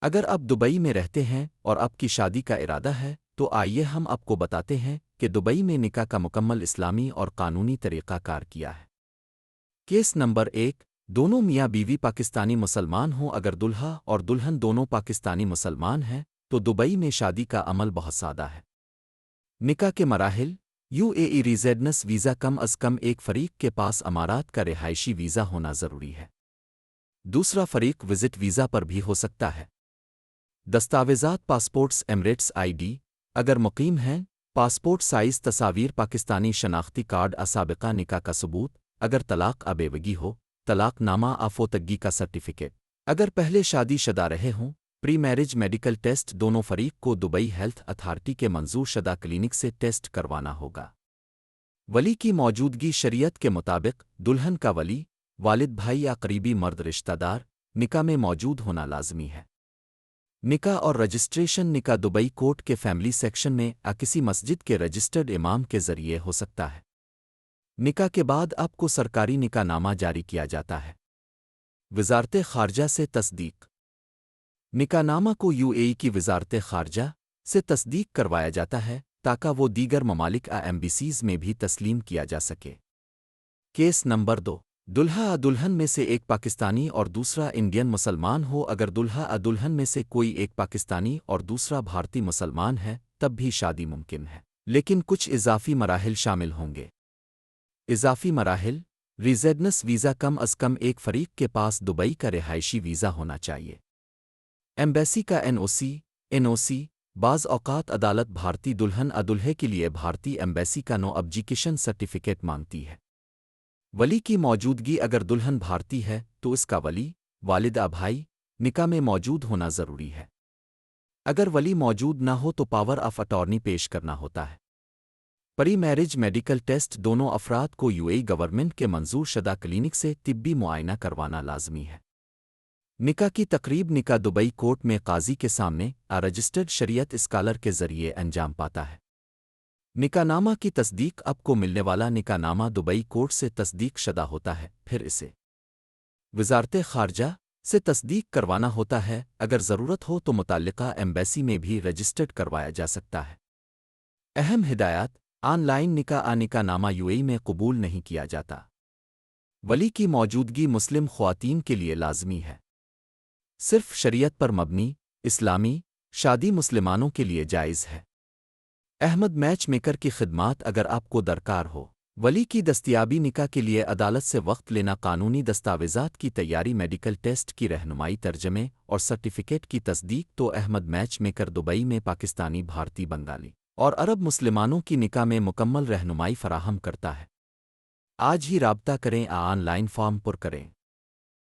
اگر آپ دبئی میں رہتے ہیں اور آپ کی شادی کا ارادہ ہے تو آئیے ہم آپ کو بتاتے ہیں کہ دبئی میں نکاح کا مکمل اسلامی اور قانونی طریقہ کار کیا ہے۔ کیس نمبر 1، دونوں میاں بیوی پاکستانی مسلمان ہوں۔ اگر دلہا اور دلہن دونوں پاکستانی مسلمان ہیں تو دبئی میں شادی کا عمل بہت سادہ ہے۔ نکاح کے مراحل: U A E residence visa, کم از کم ایک فریق کے پاس امارات کا رہائشی ویزا ہونا ضروری ہے۔ دوسرا فریق وزٹ ویزا پر بھی ہو سکتا ہے۔ دستاویزات: پاسپورٹس، ایمریٹس آئی ڈی اگر مقیم ہیں، پاسپورٹ سائز تصاویر، پاکستانی شناختی کارڈ، سابقہ نکاح کا ثبوت اگر طلاق بیوگی ہو، طلاق نامہ، آفوتگی کا سرٹیفکیٹ اگر پہلے شادی شدہ رہے ہوں، پری میرج میڈیکل ٹیسٹ، دونوں فریق کو دبئی ہیلتھ اتھارٹی کے منظور شدہ کلینک سے ٹیسٹ کروانا ہوگا۔ ولی کی موجودگی: شریعت کے مطابق دلہن کا ولی، والد، بھائی یا قریبی مرد رشتہ دار نکاح میں موجود ہونا لازمی ہے۔ نکاح اور رجسٹریشن: نکاح دبئی کورٹ کے فیملی سیکشن میں کسی مسجد کے رجسٹرڈ امام کے ذریعے ہو سکتا ہے۔ نکاح کے بعد آپ کو سرکاری نکاح نامہ جاری کیا جاتا ہے۔ وزارت خارجہ سے تصدیق: نکاح نامہ کو یو اے ای کی وزارت خارجہ سے تصدیق کروایا جاتا ہے تاکہ وہ دیگر ممالک ایمبیسیز میں بھی تسلیم کیا جا سکے۔ کیس نمبر 2، دلہا دلہن میں سے ایک پاکستانی اور دوسرا انڈین مسلمان ہو۔ اگر دلہا دلہن میں سے کوئی ایک پاکستانی اور دوسرا بھارتی مسلمان ہے تب بھی شادی ممکن ہے، لیکن کچھ اضافی مراحل شامل ہوں گے۔ اضافی مراحل: ریزیڈنس ویزا، کم از کم ایک فریق کے پاس دبئی کا رہائشی ویزا ہونا چاہیے۔ ایمبیسی کا این او سی، بعض اوقات عدالت بھارتی دلہن دلہے کے لیے بھارتی ایمبیسی کا نو ابجیکیشن سرٹیفکیٹ مانگتی ہے۔ ولی کی موجودگی: اگر دلہن بھارتی ہے تو اس کا ولی، والد، بھائی نکاح میں موجود ہونا ضروری ہے۔ اگر ولی موجود نہ ہو تو پاور آف اٹارنی پیش کرنا ہوتا ہے۔ پری میرج میڈیکل ٹیسٹ: دونوں افراد کو یو اے ای گورنمنٹ کے منظور شدہ کلینک سے طبی معائنہ کروانا لازمی ہے۔ نکاح کی تقریب: نکاح دبئی کورٹ میں قاضی کے سامنے رجسٹرڈ شریعت اسکالر کے ذریعے انجام پاتا ہے۔ نکاح نامہ کی تصدیق: آپ کو ملنے والا نکاح نامہ دبئی کورٹ سے تصدیق شدہ ہوتا ہے، پھر اسے وزارت خارجہ سے تصدیق کروانا ہوتا ہے۔ اگر ضرورت ہو تو متعلقہ ایمبیسی میں بھی رجسٹرڈ کروایا جا سکتا ہے۔ اہم ہدایات: آن لائن نکاح نامہ یو اے ای میں قبول نہیں کیا جاتا۔ ولی کی موجودگی مسلم خواتین کے لیے لازمی ہے۔ صرف شریعت پر مبنی اسلامی شادی مسلمانوں کے لیے جائز ہے۔ احمد میچ میکر کی خدمات اگر آپ کو درکار ہو ولی کی دستیابی، نکاح کے لیے عدالت سے وقت لینا، قانونی دستاویزات کی تیاری، میڈیکل ٹیسٹ کی رہنمائی، ترجمے اور سرٹیفکیٹ کی تصدیق، تو احمد میچ میکر دبئی میں پاکستانی، بھارتی، بنگالی اور عرب مسلمانوں کی نکاح میں مکمل رہنمائی فراہم کرتا ہے۔ آج ہی رابطہ کریں، آن لائن فارم پر کریں۔